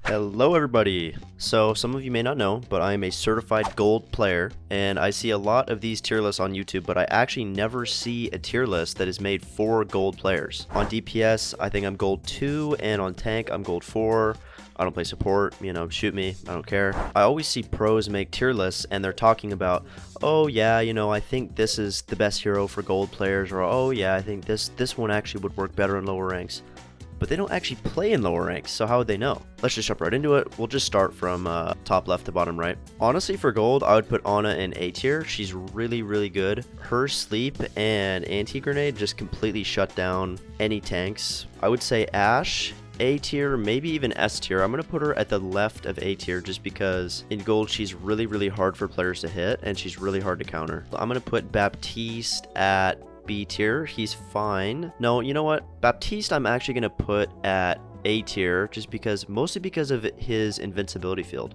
Hello everybody! So some of you may not know, but I am a certified gold player, and I see a lot of these tier lists on YouTube, but I actually never see a tier list that is made for gold players. On DPS, I think I'm gold 2, and on tank, I'm gold 4. I don't play support, shoot me, I don't care. I always see pros make tier lists and they're talking about, oh yeah, I think this is the best hero for gold players, or oh yeah, I think this one actually would work better in lower ranks. But they don't actually play in lower ranks, so how would they know? Let's just jump right into it. We'll just start from top left to bottom right. Honestly, for gold, I would put Ana in A tier. She's really, really good. Her sleep and anti-grenade just completely shut down any tanks. I would say Ashe, A tier, maybe even S tier. I'm going to put her at the left of A tier just because in gold she's really, really hard for players to hit and she's really hard to counter. I'm going to put Baptiste at B tier. He's fine. No, you know what? Baptiste I'm actually going to put at A tier mostly because of his invincibility field.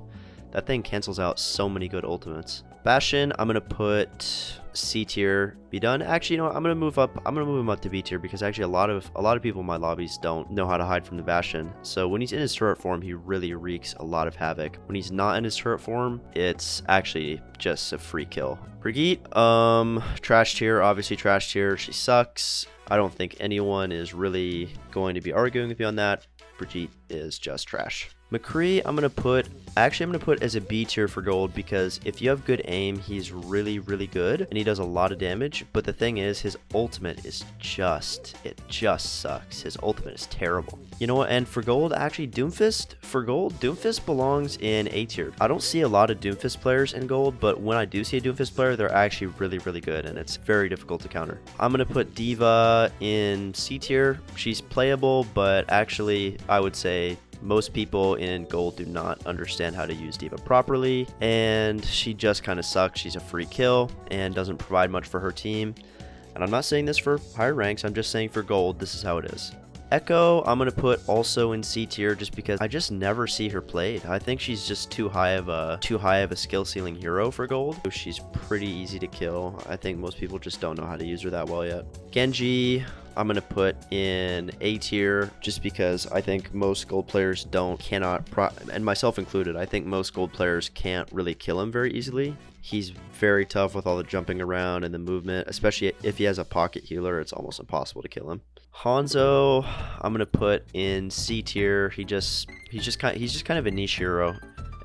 That thing cancels out so many good ultimates. Bastion, I'm going to put C tier. Be done. Actually, I'm going to move up. I'm going to move him up to B tier because actually a lot of people in my lobbies don't know how to hide from the Bastion. So when he's in his turret form, he really wreaks a lot of havoc. When he's not in his turret form, it's actually just a free kill. Brigitte, trash tier, obviously trash tier. She sucks. I don't think anyone is really going to be arguing with me on that. Brigitte is just trash. McCree, I'm going to put as a B tier for gold because if you have good aim, he's really, really good and he does a lot of damage. But the thing is, his ultimate is it just sucks. His ultimate is terrible. You know what? And for gold, actually, Doomfist belongs in A tier. I don't see a lot of Doomfist players in gold, but when I do see a Doomfist player, they're actually really, really good and it's very difficult to counter. I'm going to put Diva in C tier. She's playable, but actually, I would say most people in gold do not understand how to use Diva properly, and she just kind of sucks. She's a free kill and doesn't provide much for her team. And I'm not saying this for higher ranks, I'm just saying for gold, this is how it is. Echo, I'm going to put also in C tier just because I just never see her played. I think she's just too high of a skill ceiling hero for gold. She's pretty easy to kill. I think most people just don't know how to use her that well yet. Genji, I'm going to put in A tier just because I think most gold players and myself included, I think most gold players can't really kill him very easily. He's very tough with all the jumping around and the movement, especially if he has a pocket healer, it's almost impossible to kill him. Hanzo, I'm going to put in C tier. He's just kind of a niche hero.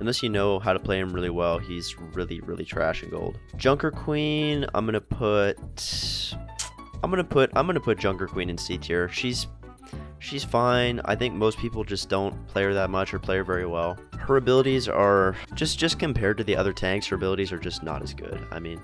Unless you know how to play him really well, he's really, really trash in gold. Junker Queen, I'm going to put Junker Queen in C tier. She's fine. I think most people just don't play her that much or play her very well. Her abilities are just compared to the other tanks, her abilities are just not as good. I mean,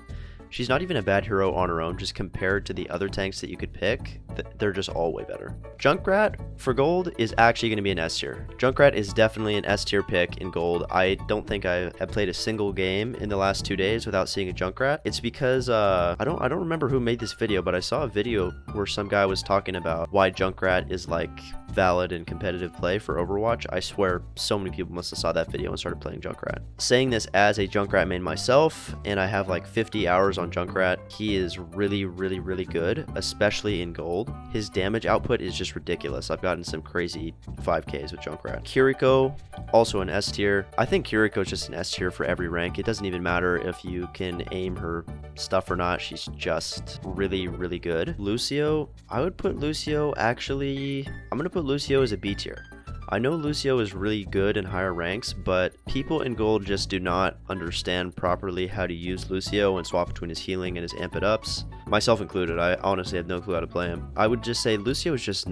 she's not even a bad hero on her own, just compared to the other tanks that you could pick, they're just all way better. Junkrat for gold is actually going to be an S tier. Junkrat is definitely an S tier pick in gold. I don't think I have played a single game in the last 2 days without seeing a Junkrat. It's because I don't remember who made this video, but I saw a video where some guy was talking about why Junkrat is like valid and competitive play for Overwatch. I swear so many people must have saw that video and started playing Junkrat. Saying this as a Junkrat main myself, and I have like 50 hours on Junkrat, he is really, really, really good, especially in gold. His damage output is just ridiculous. I've gotten some crazy 5Ks with Junkrat. Kiriko, also an S tier. I think Kiriko is just an S tier for every rank. It doesn't even matter if you can aim her stuff or not. She's just really, really good. Lucio, I would put Lucio I'm going to put Lucio as a B tier. I know Lucio is really good in higher ranks, but people in gold just do not understand properly how to use Lucio and swap between his healing and his amp it ups. Myself included, I honestly have no clue how to play him. I would just say Lucio is just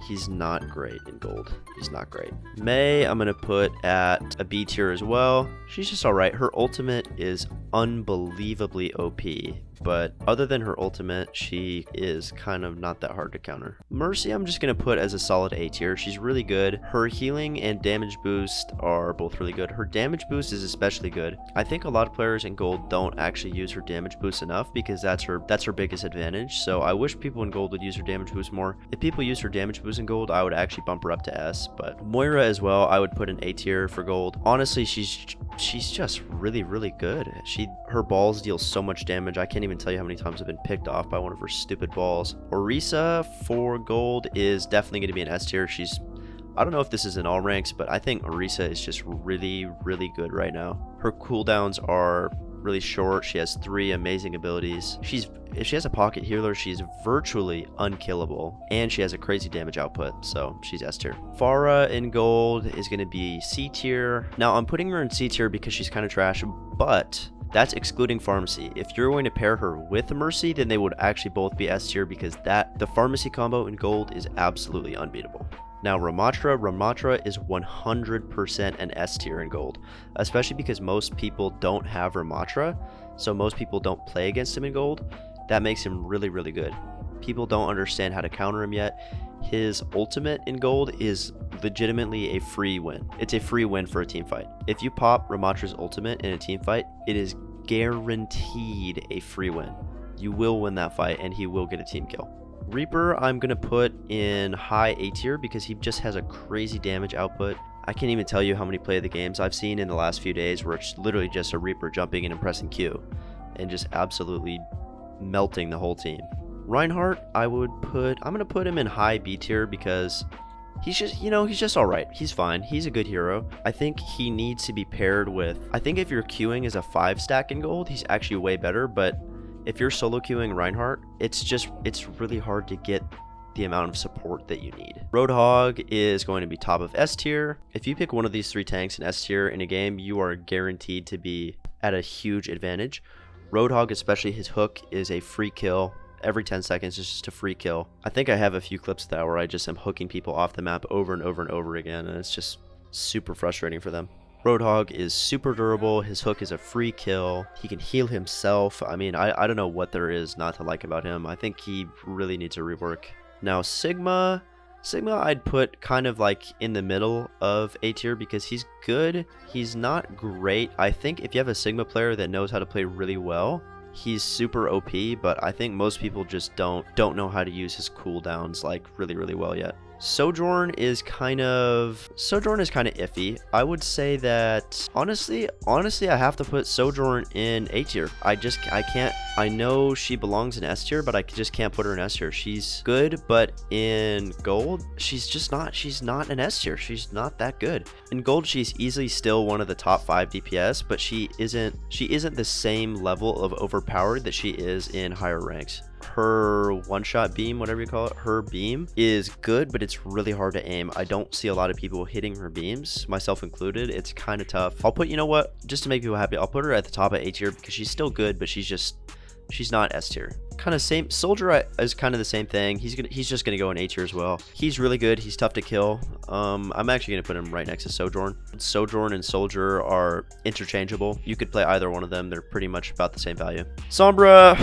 he's not great in gold. He's not great. Mei, I'm going to put at a B tier as well. She's just alright. Her ultimate is unbelievably OP. But other than her ultimate, she is kind of not that hard to counter. Mercy, I'm just going to put as a solid A tier. She's really good. Her healing and damage boost are both really good. Her damage boost is especially good. I think a lot of players in gold don't actually use her damage boost enough because that's her biggest advantage. So I wish people in gold would use her damage boost more. If people use her damage boost in gold, I would actually bump her up to S. But Moira as well, I would put in A tier for gold. Honestly, she's just really, really good. Her balls deal so much damage. I can't even tell you how many times I've been picked off by one of her stupid balls. Orisa for gold is definitely going to be an S tier. I don't know if this is in all ranks, but I think Orisa is just really, really good right now. Her cooldowns are really short. She has 3 amazing abilities. If she has a pocket healer, she's virtually unkillable, and she has a crazy damage output, so she's S tier. Pharah in gold is going to be C tier. Now I'm putting her in C tier because she's kind of trash, but that's excluding pharmacy. If you're going to pair her with Mercy, then they would actually both be S tier, because the pharmacy combo in gold is absolutely unbeatable. Now Ramattra is 100% an S tier in gold, especially because most people don't have Ramattra, so most people don't play against him in gold. That makes him really, really good. People don't understand how to counter him yet. His ultimate in gold is legitimately a free win. It's a free win for a team fight. If you pop Ramattra's ultimate in a team fight, it is guaranteed a free win. You will win that fight, and he will get a team kill. Reaper, I'm going to put in high A tier because he just has a crazy damage output. I can't even tell you how many play of the games I've seen in the last few days where it's literally just a Reaper jumping in and pressing Q and just absolutely melting the whole team. Reinhardt, I'm going to put him in high B tier because he's just, he's just all right. He's fine. He's a good hero. I think he needs to be paired with, I think if you're queuing as a 5 stack in gold, he's actually way better, but if you're solo queuing Reinhardt, it's really hard to get the amount of support that you need. Roadhog is going to be top of S tier. If you pick one of these 3 tanks in S tier in a game, you are guaranteed to be at a huge advantage. Roadhog, especially his hook, is a free kill. Every 10 seconds is just a free kill. I think I have a few clips of that where I just am hooking people off the map over and over and over again, and it's just super frustrating for them. Roadhog is super durable. His hook is a free kill. He can heal himself. I mean, I don't know what there is not to like about him. I think he really needs a rework. Now, Sigma I'd put kind of like in the middle of A tier because he's good. He's not great. I think if you have a Sigma player that knows how to play really well, he's super OP, but I think most people just don't know how to use his cooldowns like really, really well yet. Sojourn is kind of iffy. I would say that honestly I have to put Sojourn in A tier. I can't. I know she belongs in S tier, but I just can't put her in S tier. She's good, but in gold she's not an S tier. She's not that good. In gold she's easily still one of the top 5 DPS, but she isn't the same level of overpowered that she is in higher ranks. Her one-shot beam, whatever you call it, her beam is good, but it's really hard to aim. I don't see a lot of people hitting her beams, myself included. It's kind of tough. I'll put, you know what, just to make people happy, I'll put her at the top of A tier because she's still good, but she's not S tier. Kind of same. Soldier is kind of the same thing. He's just gonna go in A tier as well. He's really good. He's tough to kill. I'm actually gonna put him right next to Sojourn. Sojourn and Soldier are interchangeable. You could play either one of them. They're pretty much about the same value. Sombra,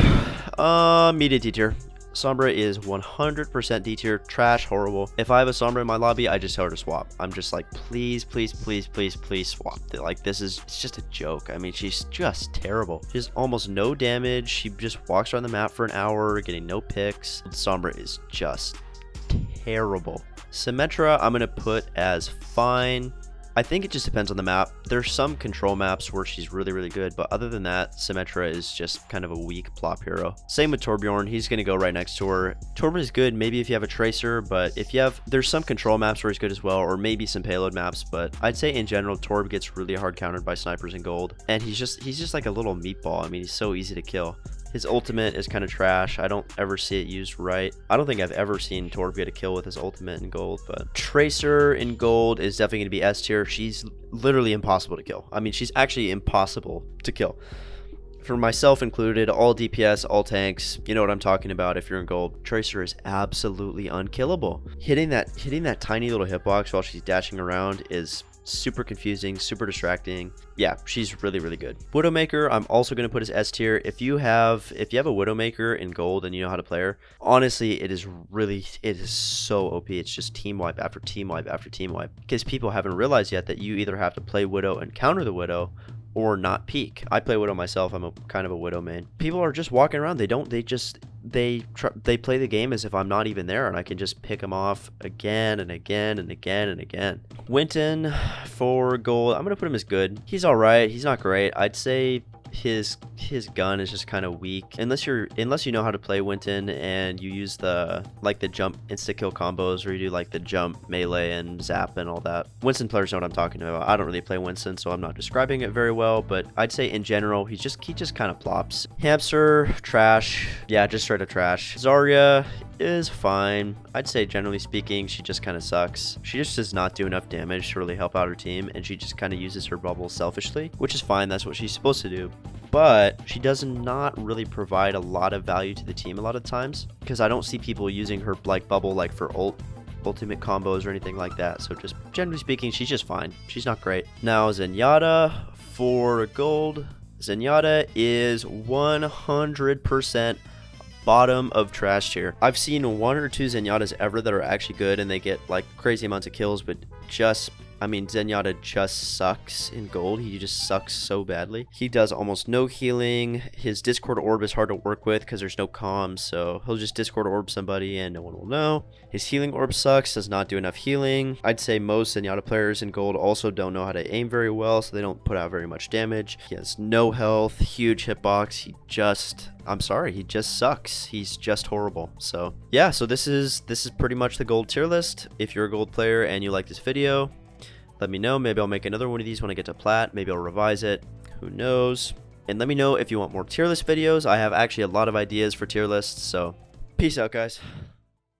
medium D tier. Sombra is 100% D tier, trash, horrible. If I have a Sombra in my lobby, I just tell her to swap. I'm just like, please, please, please, please, please swap. Like, it's just a joke. I mean, she's just terrible. She has almost no damage. She just walks around the map for an hour, getting no picks. Sombra is just terrible. Symmetra, I'm gonna put as fine. I think it just depends on the map. There's some control maps where she's really, really good, but other than that, Symmetra is just kind of a weak plop hero. Same with Torbjorn. He's going to go right next to her. Torbjorn is good maybe if you have a Tracer, but there's some control maps where he's good as well, or maybe some payload maps, but I'd say in general, Torb gets really hard countered by snipers in gold, and he's just like a little meatball. I mean, he's so easy to kill. His ultimate is kind of trash. I don't ever see it used right. I don't think I've ever seen Torb get a kill with his ultimate in gold, but Tracer in gold is definitely going to be S tier. She's literally impossible to kill. I mean, she's actually impossible to kill. For myself included, all DPS, all tanks, you know what I'm talking about if you're in gold. Tracer is absolutely unkillable. Hitting that tiny little hitbox while she's dashing around is super confusing, super distracting. Yeah, she's really, really good. Widowmaker, I'm also going to put as S tier. If you have a Widowmaker in gold and you know how to play her, honestly, it is so OP. It's just team wipe after team wipe after team wipe. Because people haven't realized yet that you either have to play Widow and counter the Widow, or not peek. I play Widow myself. I'm kind of a Widow main. People are just walking around. They play the game as if I'm not even there, and I can just pick them off again and again and again and again. Winton for gold, I'm gonna put him as good. He's all right. He's not great. I'd say his gun is just kind of weak unless you know how to play Winton and you use the jump insta kill combos, where you do like the jump, melee, and zap and all that. Winston players know what I'm talking about. I don't really play Winston, so I'm not describing it very well, but I'd say in general he just kind of plops. Hamster, trash. Yeah, just straight up trash. Zarya is fine. I'd say generally speaking she just kind of sucks. She just does not do enough damage to really help out her team, and she just kind of uses her bubble selfishly, which is fine. That's what she's supposed to do. But she does not really provide a lot of value to the team a lot of times, because I don't see people using her like bubble like for ultimate combos or anything like that. So just generally speaking, she's just fine. She's not great. Now Zenyatta for gold. Zenyatta is 100% bottom of trash tier. I've seen 1 or 2 Zenyatas ever that are actually good and they get like crazy amounts of kills, but Zenyatta just sucks in gold. He just sucks so badly. He does almost no healing. His Discord orb is hard to work with because there's no comms, so he'll just Discord orb somebody and no one will know. His healing orb sucks, does not do enough healing. I'd say most Zenyatta players in gold also don't know how to aim very well, so they don't put out very much damage. He has no health, huge hitbox. He just sucks. He's just horrible. So yeah, so this is pretty much the gold tier list. If you're a gold player and you like this video, let me know. Maybe I'll make another one of these when I get to plat. Maybe I'll revise it. Who knows? And let me know if you want more tier list videos. I have actually a lot of ideas for tier lists. So peace out, guys.